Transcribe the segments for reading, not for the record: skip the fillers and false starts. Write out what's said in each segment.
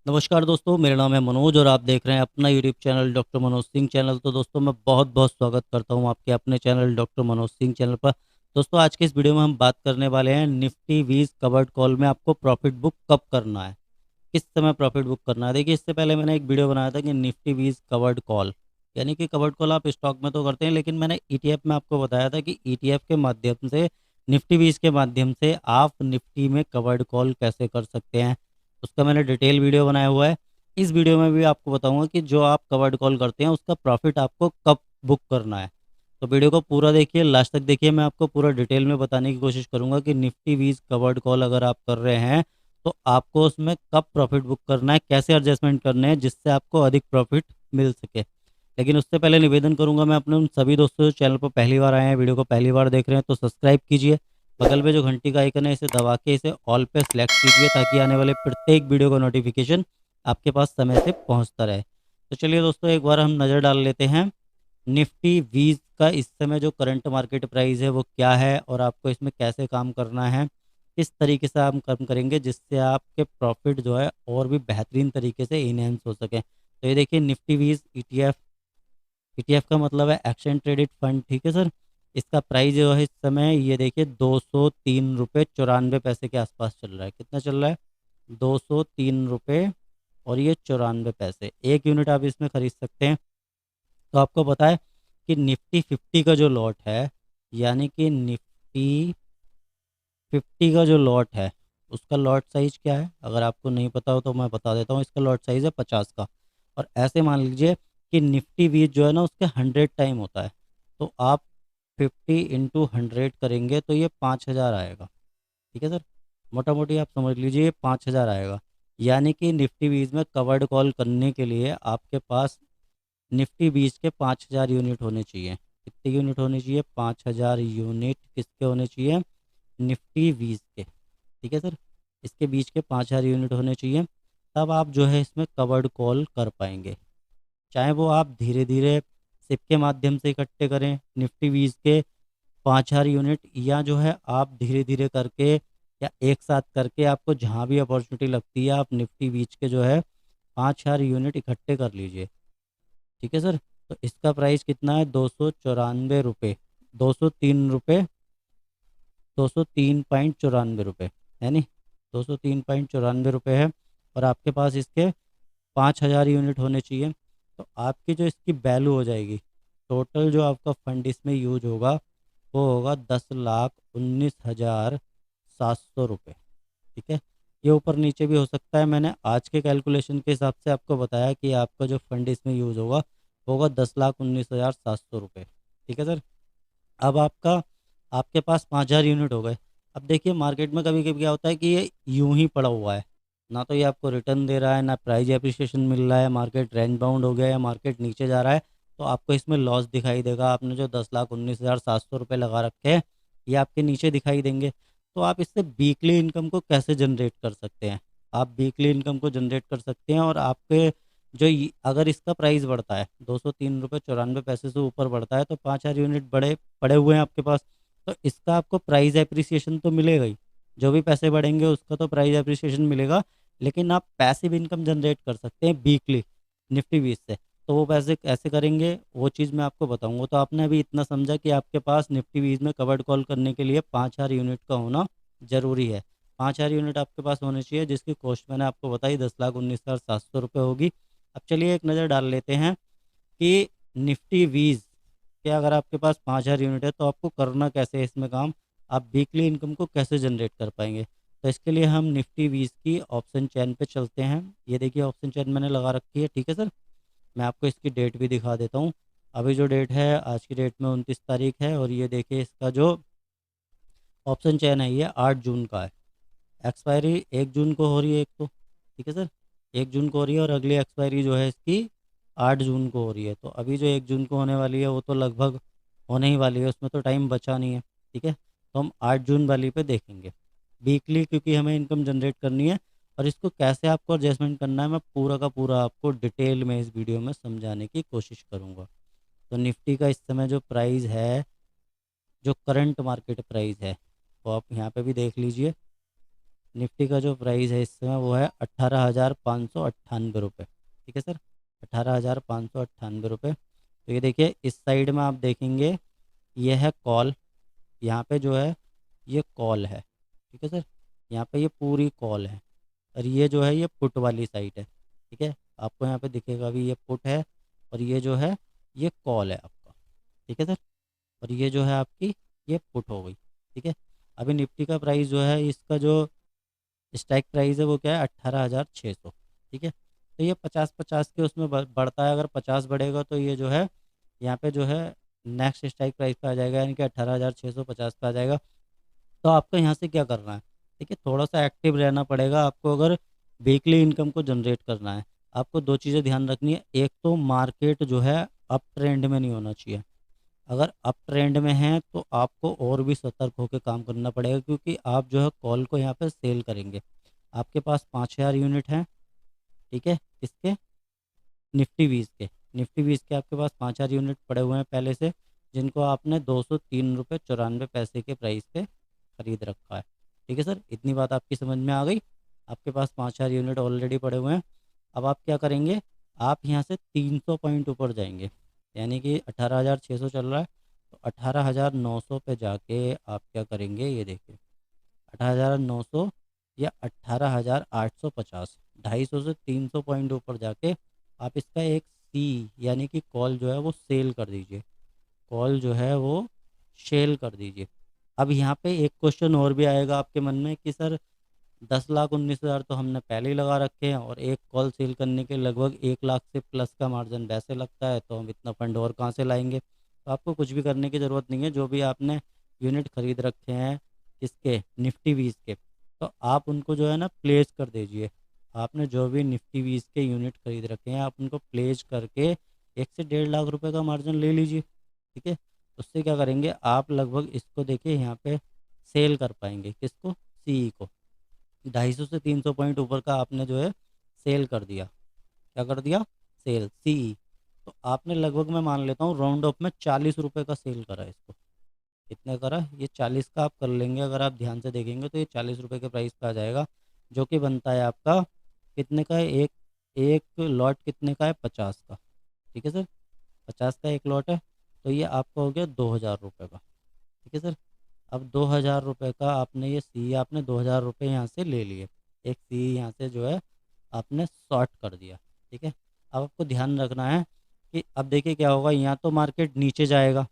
नमस्कार दोस्तों, मेरा नाम है मनोज और आप देख रहे हैं अपना YouTube channel doctor Manoj Singh channel. तो दोस्तों मैं बहुत बहुत स्वागत करता हूं आपके अपने channel doctor Manoj Singh channel पर। दोस्तों आज के इस वीडियो में हम बात करने वाले हैं निफ्टी वीज कवर्ड कॉल में आपको प्रॉफिट बुक कब करना है, किस समय प्रॉफिट बुक करना है। देखिए, इससे पहले मैंने एक वीडियो बनाया था कि निफ्टी वीज कवर्ड कॉल, यानी कि कवर्ड कॉल आप स्टॉक में तो करते हैं, लेकिन मैंने ईटीएफ में आपको बताया था कि ईटीएफ के माध्यम से, निफ्टी वीज के माध्यम से आप निफ्टी में कवर्ड कॉल कैसे कर सकते हैं। उसका मैंने डिटेल वीडियो बनाया हुआ है। इस वीडियो में भी आपको बताऊंगा कि जो आप कवर्ड कॉल करते हैं उसका प्रॉफिट आपको कब बुक करना है। तो वीडियो को पूरा देखिए, लास्ट तक देखिए। मैं आपको पूरा डिटेल में बताने की कोशिश करूंगा कि निफ्टी वीज कवर्ड कॉल अगर आप कर रहे हैं तो आपको उसमें कब प्रॉफिट बुक करना है, कैसे एडजस्टमेंट करने हैं जिससे आपको अधिक प्रॉफिट मिल सके। लेकिन उससे पहले निवेदन करूंगा मैं अपने उन सभी दोस्तों जो चैनल पर पहली बार आए हैं, वीडियो को पहली बार देख रहे हैं, तो सब्सक्राइब कीजिए। बगल में जो घंटी का आइकन है इसे दबा के इसे ऑल पे सेलेक्ट कीजिए ताकि आने वाले प्रत्येक वीडियो का नोटिफिकेशन आपके पास समय से पहुंचता रहे। तो चलिए दोस्तों, एक बार हम नज़र डाल लेते हैं निफ्टी वीज का इस समय जो करंट मार्केट प्राइस है वो क्या है और आपको इसमें कैसे काम करना है, किस तरीके से आप काम करेंगे जिससे आपके प्रॉफिट जो है और भी बेहतरीन तरीके से इनहेंस हो सके। तो ये देखिए, निफ्टी वीज ईटीएफ, ईटीएफ का मतलब है एक्सचेंज ट्रेडेड फंड, ठीक है सर। इसका प्राइस जो है इस समय ये देखिए 203 रुपये 94 पैसे के आसपास चल रहा है। कितना चल रहा है? 203 रुपये और ये 94 पैसे, एक यूनिट आप इसमें खरीद सकते हैं। तो आपको पता है कि निफ्टी 50 का जो लॉट है, यानी कि निफ्टी 50 का जो लॉट है उसका लॉट साइज क्या है, अगर आपको नहीं पता हो तो मैं बता देता हूँ। इसका लॉट साइज है 50 का। और ऐसे मान लीजिए कि निफ्टी बीस जो है ना उसके 100 टाइम होता है। तो आप 50 × 100 करेंगे तो ये 5000 आएगा, ठीक है सर। मोटा मोटी आप समझ लीजिए ये 5000 आएगा। यानी कि निफ्टी बीस में कवर्ड कॉल करने के लिए आपके पास निफ्टी बीस के 5000 यूनिट होने चाहिए। कितने यूनिट होने चाहिए? 5000 यूनिट किसके होने चाहिए? निफ्टी बीस के, ठीक है सर। इसके बीच के 5000 यूनिट होने चाहिए, तब आप जो है इसमें कवर्ड कॉल कर पाएंगे। चाहे वो आप धीरे धीरे सिप के माध्यम से इकट्ठे करें निफ्टी बीस के 5000 यूनिट, या जो है आप धीरे धीरे करके या एक साथ करके आपको जहाँ भी अपॉर्चुनिटी लगती है आप निफ्टी बीच के जो है 5000 यूनिट इकट्ठे कर लीजिए, ठीक है सर। तो इसका प्राइस कितना है? 294 रुपये, 203 रुपये, 203.94 रुपये, है नी? 203.94 रुपये है। और आपके पास इसके 5000 यूनिट होने चाहिए। तो आपकी जो इसकी वैल्यू हो जाएगी, टोटल जो आपका फंड इसमें यूज होगा वो होगा 10,19,700 रुपये, ठीक है। ये ऊपर नीचे भी हो सकता है। मैंने आज के कैलकुलेशन के हिसाब से आपको बताया कि आपका जो फंड इसमें यूज होगा होगा 10,19,700 रुपये, ठीक है सर। अब आपका, आपके पास 5000 यूनिट हो गए। अब देखिए, मार्केट में कभी कभी क्या होता है कि ये यूं ही पड़ा हुआ है, ना तो ये आपको रिटर्न दे रहा है ना प्राइस एप्रिसिएशन मिल रहा है, मार्केट रेंज बाउंड हो गया है, मार्केट नीचे जा रहा है। तो आपको इसमें लॉस दिखाई देगा। आपने जो 10,19,700 रुपये लगा रखे हैं ये आपके नीचे दिखाई देंगे। तो आप इससे वीकली इनकम को कैसे जनरेट कर सकते हैं? आप वीकली इनकम को जनरेट कर सकते हैं और आपके जो अगर इसका प्राइस बढ़ता है 203 रुपये 94 पैसे से ऊपर बढ़ता है तो 5000 यूनिट बड़े पड़े हुए हैं आपके पास, तो इसका आपको प्राइस एप्रिसिएशन तो मिलेगा ही। जो भी पैसे बढ़ेंगे उसका तो प्राइस एप्रिसिएशन मिलेगा। लेकिन आप पैसिव इनकम जनरेट कर सकते हैं वीकली निफ्टी बीस से। तो वो पैसे कैसे करेंगे वो चीज़ मैं आपको बताऊंगा। तो आपने अभी इतना समझा कि आपके पास निफ्टी बीस में कवर्ड कॉल करने के लिए 5000 यूनिट का होना ज़रूरी है। 5000 यूनिट आपके पास होने चाहिए जिसकी कॉस्ट मैंने आपको बताई 10,19,700 रुपये होगी। अब चलिए एक नज़र डाल लेते हैं कि निफ्टी वीज के अगर आपके पास 5000 यूनिट है तो आपको करना कैसे है इसमें काम, आप वीकली इनकम को कैसे जनरेट कर पाएंगे। तो इसके लिए हम निफ्टी वीज की ऑप्शन चैन पे चलते हैं। ये देखिए ऑप्शन चैन मैंने लगा रखी है, ठीक है सर। मैं आपको इसकी डेट भी दिखा देता हूँ। अभी जो डेट है आज की डेट में 29 तारीख है और ये देखिए इसका जो ऑप्शन चैन है ये 8 जून का है। एक्सपायरी 1 जून को हो रही है एक तो, ठीक है सर। 1 जून को हो रही है और अगली एक्सपायरी जो है इसकी 8 जून को हो रही है। तो अभी जो 1 जून को होने वाली है वो तो लगभग होने ही वाली है, उसमें तो टाइम बचा नहीं है, ठीक है। तो हम 8 जून वाली पे देखेंगे वीकली, क्योंकि हमें इनकम जनरेट करनी है। और इसको कैसे आपको एडजस्टमेंट करना है मैं पूरा का पूरा आपको डिटेल में इस वीडियो में समझाने की कोशिश करूँगा। तो निफ्टी का इस समय जो प्राइस है, जो करंट मार्केट प्राइस है, वो आप यहाँ पे भी देख लीजिए। निफ्टी का जो प्राइस है इस समय वो है 18,598 रुपये। ठीक है सर, 18,598 रुपये। तो ये देखिए इस साइड में आप देखेंगे ये है कॉल, यहाँ पे जो है ये कॉल है। ठीक है सर, यहाँ पे ये पूरी कॉल है, और ये जो है ये पुट वाली साइड है। ठीक है, आपको यहाँ पे दिखेगा भी ये पुट है, और ये जो है ये कॉल है आपका। ठीक है सर, और ये जो है आपकी ये पुट हो गई। ठीक है, अभी निफ्टी का प्राइस जो है इसका जो स्ट्राइक प्राइस है वो क्या है, 18,600। ठीक है, तो ये 50-50 के उसमें बढ़ता है। अगर 50 बढ़ेगा तो ये जो है यहाँ पे जो है नेक्स्ट स्ट्राइक प्राइस पे आ जाएगा, यानी कि 18,650 पे आ जाएगा। तो आपको यहाँ से क्या करना है, ठीक है, थोड़ा सा एक्टिव रहना पड़ेगा आपको। अगर वीकली इनकम को जनरेट करना है, आपको दो चीज़ें ध्यान रखनी है। एक तो मार्केट जो है अप ट्रेंड में नहीं होना चाहिए। अगर अप ट्रेंड में है तो आपको और भी सतर्क होकर काम करना पड़ेगा, क्योंकि आप जो है कॉल को यहाँ पे सेल करेंगे। आपके पास 5,000 यूनिट हैं। ठीक है, इसके निफ्टी 20 के आपके पास 5,000 यूनिट पड़े हुए हैं पहले से, जिनको आपने 203 रुपये 94 पैसे के प्राइस पे खरीद रखा है। ठीक है सर, इतनी बात आपकी समझ में आ गई। आपके पास 5,000 यूनिट ऑलरेडी पड़े हुए हैं। अब आप क्या करेंगे, आप यहाँ से 300 पॉइंट ऊपर जाएंगे, यानी कि 18,600 चल रहा है, तो 18,900 पे जाके आप क्या करेंगे, ये देखिए 18,900 या 18,850, 250 से 300 पॉइंट ऊपर जाके आप इसका एक सी यानी कि कॉल जो है वो सेल कर दीजिए। कॉल जो है वो सेल कर दीजिए। अब यहाँ पे एक क्वेश्चन और भी आएगा आपके मन में कि सर 10,19,000 तो हमने पहले ही लगा रखे हैं, और एक कॉल सेल करने के लगभग 1 लाख से प्लस का मार्जिन वैसे लगता है, तो हम इतना फंड और कहाँ से लाएंगे। तो आपको कुछ भी करने की ज़रूरत नहीं है। जो भी आपने यूनिट खरीद रखे हैं इसके निफ्टी 20 के, तो आप उनको जो है ना प्लेस कर दीजिए। आपने जो भी निफ्टी 20 के यूनिट खरीद रखे हैं, आप उनको प्लेस करके 1 से 1.5 लाख रुपए का मार्जिन ले लीजिए। ठीक है, उससे क्या करेंगे आप, लगभग इसको देखिए यहाँ पे सेल कर पाएंगे, किसको, सी को। 250 से 300 पॉइंट ऊपर का आपने जो है सेल कर दिया। क्या कर दिया, सेल सी। तो आपने लगभग, मैं मान लेता हूँ राउंड ऑफ में 40 रुपये का सेल करा है इसको। कितने करा, ये 40 का आप कर लेंगे। अगर आप ध्यान से देखेंगे तो ये 40 रुपये के प्राइस पे आ जाएगा, जो कि बनता है आपका कितने का है, एक एक लॉट कितने का है, 50 का। ठीक है सर, 50 का एक लॉट है, तो ये आपका हो गया 2,000 रुपये का। ठीक है सर, अब 2,000 रुपये का आपने ये सी, आपने 2,000 रुपये यहाँ से ले लिए, एक सी यहाँ से जो है आपने शॉर्ट कर दिया। ठीक है, अब आपको ध्यान रखना है कि अब देखिए क्या होगा, यहाँ तो मार्केट नीचे जाएगा।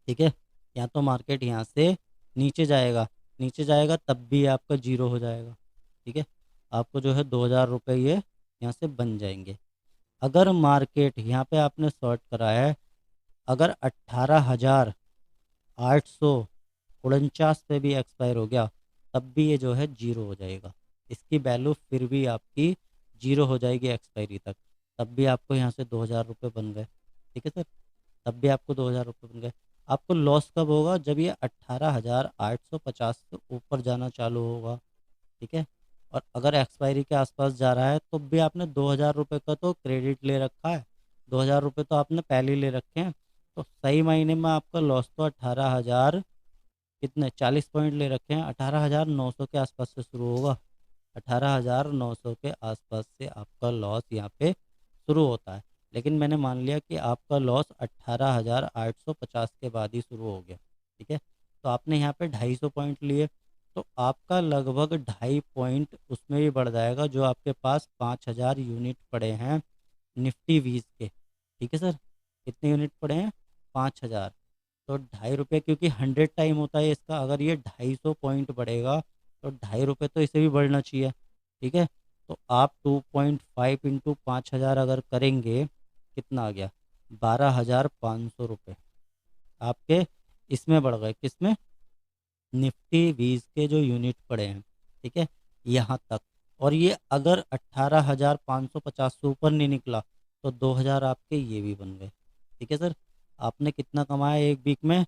ठीक है, यहाँ तो मार्केट यहाँ से नीचे जाएगा, नीचे जाएगा तब भी आपका जीरो हो जाएगा। ठीक है, आपको जो है 2,000 रुपये ये यहाँ से बन जाएंगे। अगर मार्केट यहाँ पे आपने शॉर्ट करा है, अगर 18,849 पे भी एक्सपायर हो गया, तब भी ये जो है जीरो हो जाएगा। इसकी वैल्यू फिर भी आपकी जीरो हो जाएगी एक्सपायरी तक, तब भी आपको यहाँ से 2,000 रुपये बन गए। ठीक है सर, तब भी आपको 2,000 रुपये बन गए। आपको लॉस कब होगा, जब ये 18,850 से ऊपर जाना चालू होगा। ठीक है, और अगर एक्सपायरी के आसपास जा रहा है तो भी आपने 2,000 रुपये का तो क्रेडिट ले रखा है, 2,000 रुपये तो आपने पहले ही ले रखे हैं। तो सही मायने में आपका लॉस तो 18,000, कितने 40 पॉइंट ले रखे हैं, 18,900 के आसपास से शुरू होगा। 18,900 के आसपास से आपका लॉस यहाँ पे शुरू होता है। लेकिन मैंने मान लिया कि आपका लॉस 18,850 के बाद ही शुरू हो गया। ठीक है, तो आपने यहाँ पे 250 पॉइंट लिए, तो आपका लगभग 2.5 पॉइंट उसमें भी बढ़ जाएगा, जो आपके पास 5,000 यूनिट पड़े हैं निफ्टी 20 के। ठीक है सर, कितने यूनिट पड़े हैं, 5,000। तो 2.5 रुपये, क्योंकि 100 टाइम होता है इसका, अगर ये 250 पॉइंट बढ़ेगा तो 2.5 रुपये तो इसे भी बढ़ना चाहिए। ठीक है, तो आप 2.5 इंटू 5,000 अगर करेंगे, कितना आ गया, 12,500 रुपये आपके इसमें बढ़ गए, किसमें, निफ्टी 20 के जो यूनिट पड़े हैं। ठीक है, यहाँ तक। और ये अगर 18,550 से ऊपर नहीं निकला तो 2,000 आपके ये भी बन गए। ठीक है सर, आपने कितना कमाया एक वीक में,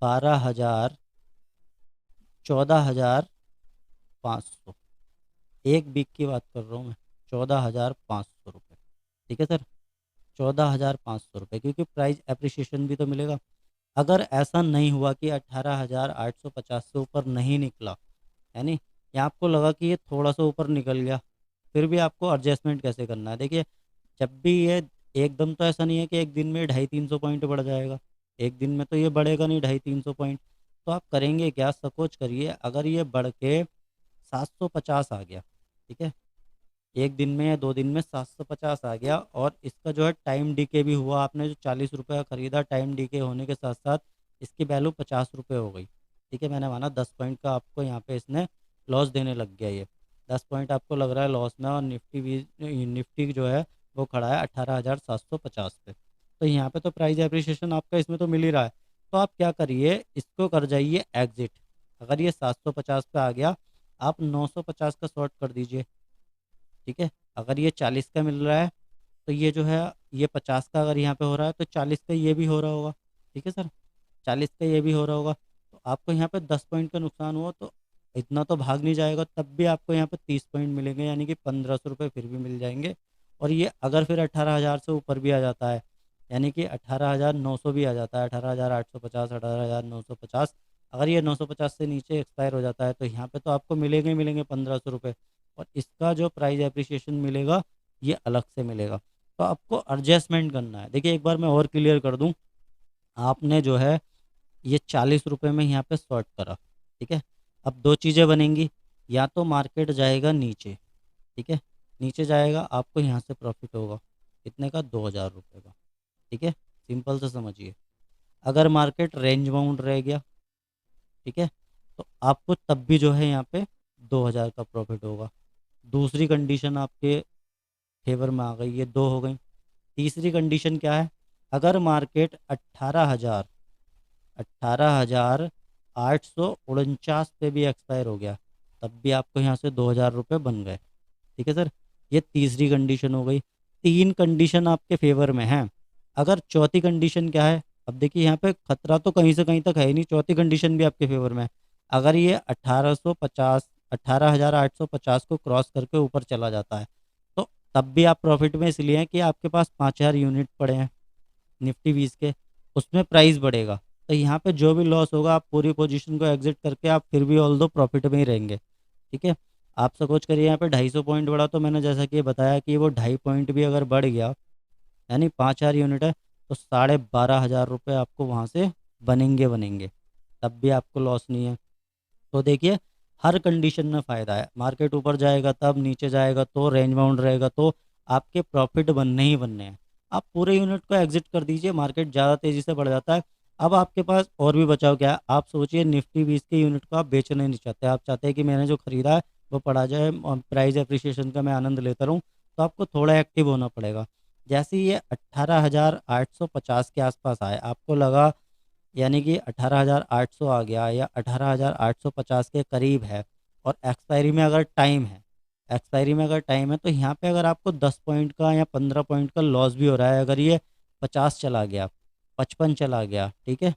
12,000, 14,500। एक वीक की बात कर रहा हूँ मैं, 14,500 रुपये। ठीक है सर, 14,500 रुपये, क्योंकि प्राइस एप्रिसिएशन भी तो मिलेगा। अगर ऐसा नहीं हुआ कि 18,850 से ऊपर नहीं निकला, यानी यहाँ आपको लगा कि ये थोड़ा सा ऊपर निकल गया, फिर भी आपको एडजस्टमेंट कैसे करना है। देखिए, जब भी ये एकदम तो ऐसा नहीं है कि एक दिन में 250-300 पॉइंट बढ़ जाएगा, एक दिन में तो ये बढ़ेगा नहीं 250-300 पॉइंट। तो आप करेंगे क्या, सपोज करिए अगर ये बढ़ के 750 आ गया, ठीक है, एक दिन में या 2 दिन में 750 आ गया, और इसका जो है टाइम डीके भी हुआ, आपने जो 40 रुपये का खरीदा, टाइम डीके होने के साथ साथ इसकी वैल्यू 50 रुपये हो गई, ठीक है, मैंने माना 10 पॉइंट का आपको यहाँ पे इसने लॉस देने लग गया, ये 10 पॉइंट आपको लग रहा है लॉस में, और निफ्टी भी, निफ्टी जो है वो खड़ा है 18,750 पे। तो यहाँ पे तो प्राइस एप्रिसिएशन आपका इसमें तो मिल ही रहा है। तो आप क्या करिए, इसको कर जाइए एग्जिट। अगर ये 750 पे आ गया, आप 950 का शॉर्ट कर दीजिए, ठीक है। अगर ये 40 का मिल रहा है, तो ये जो है, ये 50 का अगर यहाँ पे हो रहा है, तो 40 का ये भी हो रहा होगा, ठीक है सर, 40 का ये भी हो रहा होगा। तो आपको यहाँ पे 10 पॉइंट का नुकसान हुआ, तो इतना तो भाग नहीं जाएगा, तब भी आपको यहाँ पे 30 पॉइंट मिलेंगे, यानी कि 1500 रुपये फिर भी मिल जाएंगे। और ये अगर फिर 18,000 से ऊपर भी आ जाता है, यानी कि 18,900 भी आ जाता है, 18,850, 18,950, अगर ये 950 से नीचे एक्सपायर हो जाता है, तो यहाँ पे तो आपको मिलेंगे ही मिलेंगे 1500 रुपये। और इसका जो प्राइस एप्रिसिएशन मिलेगा, ये अलग से मिलेगा। तो आपको एडजस्टमेंट करना है। देखिए, एक बार मैं और क्लियर कर दूं, आपने जो है ये 40 रुपये में यहाँ पे शॉर्ट करा, ठीक है। अब दो चीज़ें बनेंगी, या तो मार्केट जाएगा नीचे, ठीक है, नीचे जाएगा, आपको यहाँ से प्रॉफिट होगा कितने का, 2,000 रुपये का, ठीक है, सिंपल से समझिए। अगर मार्केट रेंज बाउंड रह गया, ठीक है, तो आपको तब भी जो है यहाँ पे 2,000 का प्रॉफिट होगा। दूसरी कंडीशन आपके फेवर में आ गई, ये दो हो गई। तीसरी कंडीशन क्या है, अगर मार्केट 18,849 पे भी एक्सपायर हो गया, तब भी आपको यहाँ से 2,000 रुपये बन गए, ठीक है सर। ये तीसरी कंडीशन हो गई। तीन कंडीशन आपके फेवर में है। अगर चौथी कंडीशन क्या है, अब देखिए यहाँ पे खतरा तो कहीं से कहीं तक है ही नहीं, चौथी कंडीशन भी आपके फेवर में है। अगर ये 18,850 को क्रॉस करके ऊपर चला जाता है, तो तब भी आप प्रॉफिट में इसलिए हैं कि आपके पास 5,000 यूनिट पड़े हैं निफ्टी 20 के, उसमें प्राइस बढ़ेगा। तो यहाँ पे जो भी लॉस होगा, आप पूरी पोजीशन को एग्जिट करके आप फिर भी ऑल दो प्रॉफिट में ही रहेंगे, ठीक है। आप सपोज करिए यहाँ पे 250 पॉइंट बढ़ा, तो मैंने जैसा कि ये बताया कि वो 2.5 पॉइंट भी अगर बढ़ गया, यानी 5,000 यूनिट है, तो 12,500 रुपये आपको वहाँ से बनेंगे बनेंगे, तब भी आपको लॉस नहीं है। तो देखिए, हर कंडीशन में फ़ायदा है। मार्केट ऊपर जाएगा तब, नीचे जाएगा तो, रेंज बाउंड रहेगा तो, आपके प्रॉफिट बनने ही बनने हैं। आप पूरे यूनिट को एग्जिट कर दीजिए, मार्केट ज़्यादा तेज़ी से बढ़ जाता है। अब आपके पास और भी बचाव क्या है, आप सोचिए निफ्टी 20 के यूनिट को आप बेचना नहीं चाहते, आप चाहते हैं कि मैंने जो खरीदा है वो पड़ा जाए, प्राइस एप्रिसिएशन का मैं आनंद लेता रहूँ। तो आपको थोड़ा एक्टिव होना पड़ेगा। जैसे ही ये 18,850 के आसपास आए, आपको लगा यानी कि 18,800 आ गया, या 18,850 के करीब है, और एक्सपायरी में अगर टाइम है, एक्सपायरी में अगर टाइम है, तो यहाँ पे अगर आपको 10 पॉइंट का या 15 पॉइंट का लॉस भी हो रहा है, अगर ये 50 चला गया, 55 चला गया, ठीक है,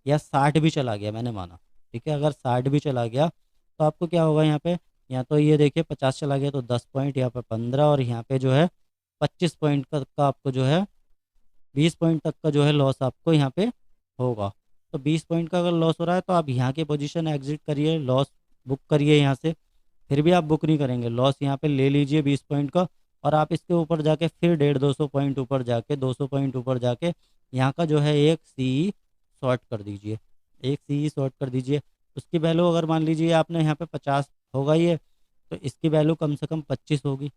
या 60 भी चला गया, मैंने माना, ठीक है, अगर 60 भी चला गया, तो आपको क्या होगा यहाँ पे, या तो ये देखिए 50 चला गया तो 10 पॉइंट, यहाँ पे 15, और यहाँ पे जो है 25 पॉइंट का आपको जो है 20 पॉइंट तक का जो है लॉस आपको यहाँ पे होगा। तो 20 पॉइंट का अगर लॉस हो रहा है, तो आप यहाँ की पोजीशन एग्जिट करिए, लॉस बुक करिए यहाँ से। फिर भी आप बुक नहीं करेंगे, लॉस यहाँ पे ले लीजिए 20 पॉइंट का, और आप इसके ऊपर जाके फिर 150-200 पॉइंट ऊपर जाके, 200 पॉइंट ऊपर जाके, यहाँ का जो है एक सी शॉर्ट कर दीजिए, एक सी शॉर्ट कर दीजिए। उसकी वैल्यू अगर मान लीजिए आपने यहाँ पे 50 होगा ये, तो इसकी वैल्यू कम से कम 25 होगी,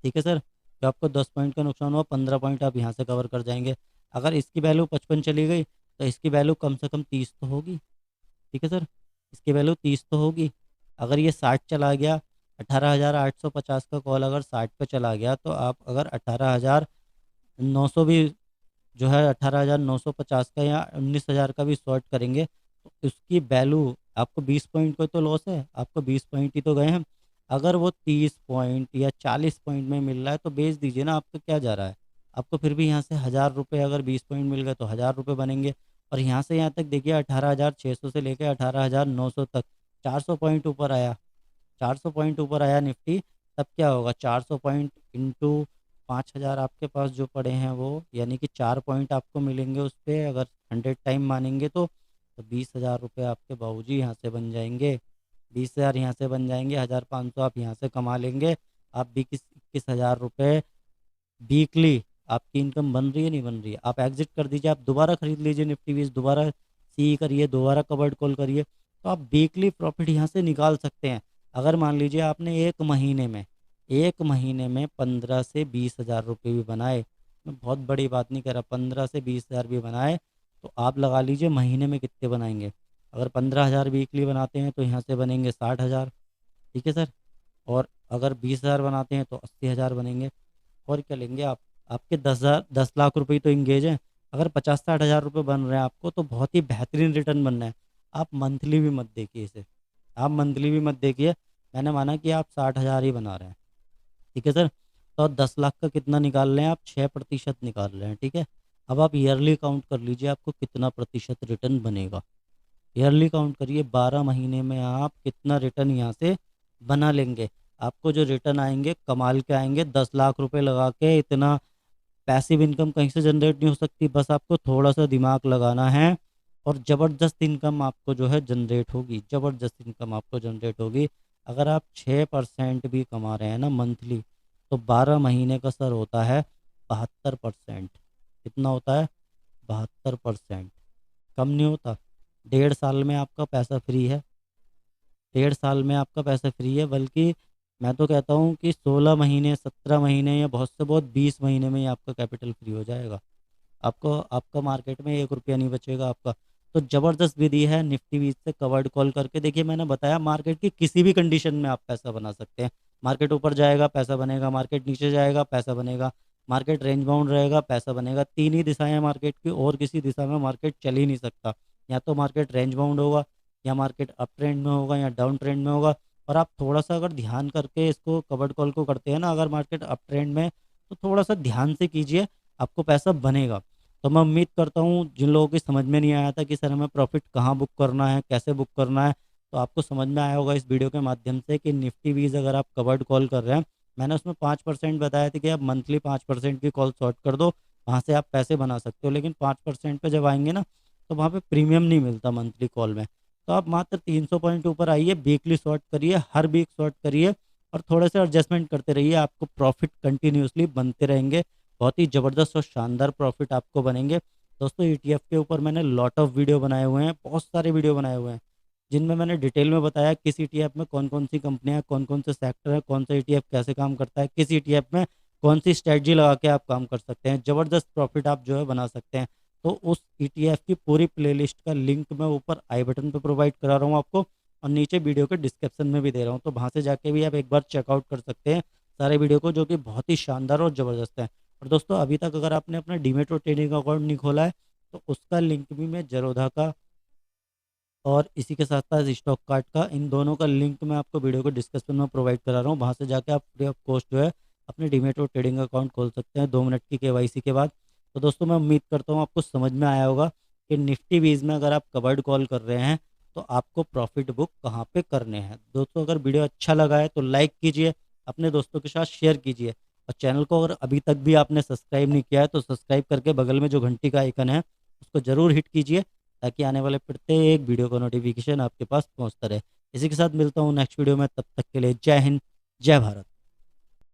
ठीक है सर। तो आपको 10 पॉइंट का नुकसान हुआ, 15 पॉइंट आप यहाँ से कवर कर जाएंगे। अगर इसकी वैल्यू 55 चली गई, तो इसकी वैल्यू कम से कम 30 तो होगी, ठीक है सर, इसकी वैल्यू 30 तो होगी। अगर ये 60 चला गया, 18,850 का कॉल अगर 60 पे चला गया, तो आप अगर 18,900 भी जो है 18,950 का या 19,000 का भी शॉर्ट करेंगे, तो उसकी वैल्यू, आपको 20 पॉइंट को तो लॉस है, आपको 20 पॉइंट ही तो गए हैं। अगर वो 30 पॉइंट या 40 पॉइंट में मिल रहा है, तो बेच दीजिए ना, आपको क्या जा रहा है। आपको फिर भी यहाँ से 1,000 रुपये, अगर 20 पॉइंट मिल गए तो 1,000 रुपये बनेंगे। और यहाँ से यहाँ तक देखिए 18,600 से लेकर 18,900 तक 400 पॉइंट ऊपर आया, 400 पॉइंट ऊपर आया निफ्टी। तब क्या होगा, 400 पॉइंट इंटू 5,000 आपके पास जो पड़े हैं वो, यानी कि 4 पॉइंट आपको मिलेंगे उस पर, अगर 100 टाइम मानेंगे तो 20,000 रुपये आपके बाबूजी यहाँ से बन जाएंगे। 20,000 यहाँ से बन जाएंगे, 1,500 आप यहाँ से कमा लेंगे। आप 21,000 रुपये वीकली आपकी इनकम बन रही है नहीं बन रही है। आप एग्जिट कर दीजिए, आप दोबारा खरीद लीजिए निफ्टी 20, दोबारा सी करिए, दोबारा कवर्ड कॉल करिए, तो आप वीकली प्रॉफिट यहाँ से निकाल सकते हैं। अगर मान लीजिए आपने एक महीने में 15 से 20 हज़ार रुपये भी बनाए, मैं बहुत बड़ी बात नहीं कर रहा, 15 से 20 हज़ार भी बनाए, तो आप लगा लीजिए महीने में कितने बनाएंगे। अगर 15 हज़ार वीकली बनाते हैं तो यहाँ से बनेंगे 60 हज़ार, ठीक है सर। और अगर 20 हज़ार बनाते हैं तो 80 हज़ार बनेंगे। और क्या लेंगे आप, आपके 10 लाख रुपए तो इंगेज हैं। अगर 50-60 हज़ार रुपये बन रहे हैं आपको तो बहुत ही बेहतरीन रिटर्न बन रहा है। आप मंथली भी मत देखिए इसे, आप मंथली भी मत देखिए, मैंने माना कि आप 60 हज़ार ही बना रहे हैं, ठीक है सर। तो 10 लाख का कितना निकाल रहे हैं आप, 6% निकाल रहे हैं, ठीक है। अब आप ईयरली काउंट कर लीजिए आपको कितना प्रतिशत रिटर्न बनेगा। ईयरली काउंट करिए, 12 महीने में आप कितना रिटर्न यहाँ से बना लेंगे। आपको जो रिटर्न आएंगे कमाल के आएंगे। 10 लाख रुपए लगा के इतना पैसिव इनकम कहीं से जनरेट नहीं हो सकती, बस आपको थोड़ा सा दिमाग लगाना है और ज़बरदस्त इनकम आपको जो है जनरेट होगी, ज़बरदस्त इनकम आपको जनरेट होगी। अगर आप 6% भी कमा रहे हैं ना मंथली, तो 12 महीने का सर होता है 72%। कितना होता है, 72%। कम नहीं होता। 1.5 साल में आपका पैसा फ्री है, 1.5 साल में आपका पैसा फ्री है, बल्कि मैं तो कहता हूँ कि 16 महीने, 17 महीने, या बहुत से बहुत 20 महीने में ही आपका कैपिटल फ्री हो जाएगा। आपको आपका मार्केट में 1 रुपया नहीं बचेगा आपका। तो ज़बरदस्त विधि है निफ्टी 20 से कवर्ड कॉल करके देखिए। मैंने बताया मार्केट की किसी भी कंडीशन में आप पैसा बना सकते हैं। मार्केट ऊपर जाएगा पैसा बनेगा, मार्केट नीचे जाएगा पैसा बनेगा, मार्केट रेंज बाउंड रहेगा पैसा बनेगा। तीन ही दिशाएं हैं मार्केट की, और किसी दिशा में मार्केट चल ही नहीं सकता। या तो मार्केट रेंज बाउंड होगा, या मार्केट अप ट्रेंड में होगा, या डाउन ट्रेंड में होगा। और आप थोड़ा सा अगर ध्यान करके इसको कवर्ड कॉल को करते हैं ना, अगर मार्केट अप ट्रेंड में, तो थोड़ा सा ध्यान से कीजिए, आपको पैसा बनेगा। तो मैं उम्मीद करता हूँ जिन लोगों की समझ में नहीं आया था कि सर हमें प्रॉफिट कहाँ बुक करना है, कैसे बुक करना है, तो आपको समझ में आया होगा इस वीडियो के माध्यम से कि निफ्टी वीज अगर आप कवर्ड कॉल कर रहे हैं, मैंने उसमें 5% बताया था कि आप मंथली 5% की कॉल शॉर्ट कर दो, वहाँ से आप पैसे बना सकते हो। लेकिन 5% पे जब आएंगे ना, तो वहाँ पे प्रीमियम नहीं मिलता मंथली कॉल में। तो आप मात्र 300 पॉइंट ऊपर आइए, वीकली शॉर्ट करिए, हर वीक शॉर्ट करिए, और थोड़े से एडजस्टमेंट करते रहिए, आपको प्रॉफिट कंटिन्यूसली बनते रहेंगे। बहुत ही ज़बरदस्त और शानदार प्रॉफिट आपको बनेंगे। दोस्तों ईटीएफ के ऊपर मैंने लॉट ऑफ वीडियो बनाए हुए हैं, बहुत सारे वीडियो बनाए हुए हैं, जिनमें मैंने डिटेल में बताया किस ईटीएफ में कौन कौन सी कंपनियां, कौन कौन से सेक्टर है, कौन सा ईटीएफ कैसे काम करता है, किस ईटीएफ में कौन सी स्ट्रेटजी लगा के आप काम कर सकते हैं, ज़बरदस्त प्रॉफिट आप जो है बना सकते हैं। तो उस ईटीएफ की पूरी प्लेलिस्ट का लिंक मैं ऊपर आई बटन पर प्रोवाइड करा रहा हूँ आपको, और नीचे वीडियो के डिस्क्रिप्शन में भी दे रहा हूँ, तो वहाँ से जाके भी आप एक बार चेकआउट कर सकते हैं सारे वीडियो को, जो कि बहुत ही शानदार और ज़बरदस्त है। और दोस्तों अभी तक अगर आपने अपना डीमेट और ट्रेडिंग अकाउंट नहीं खोला है, तो उसका लिंक भी मैं जरोधा का और इसी के साथ साथ स्टॉक कार्ड का, इन दोनों का लिंक मैं आपको वीडियो के डिस्क्रिप्शन में प्रोवाइड करा रहा हूँ। वहाँ से जाके आप फ्री ऑफ कॉस्ट जो है अपने डीमेट और ट्रेडिंग अकाउंट खोल सकते हैं 2 मिनट की केवाईसी के बाद। तो दोस्तों मैं उम्मीद करता हूँ आपको समझ में आया होगा कि निफ्टी बीज में अगर आप कवर्ड कॉल कर रहे हैं, तो आपको प्रॉफिट बुक कहाँ पे करने हैं। दोस्तों अगर वीडियो अच्छा लगा है तो लाइक कीजिए, अपने दोस्तों के साथ शेयर कीजिए, और चैनल को अगर अभी तक भी आपने सब्सक्राइब नहीं किया है तो सब्सक्राइब करके बगल में जो घंटी का आइकन है उसको ज़रूर हिट कीजिए, ताकि आने वाले प्रत्येक वीडियो का नोटिफिकेशन आपके पास पहुंचता रहे। इसी के साथ मिलता हूँ नेक्स्ट वीडियो में, तब तक के लिए जय हिंद, जय भारत।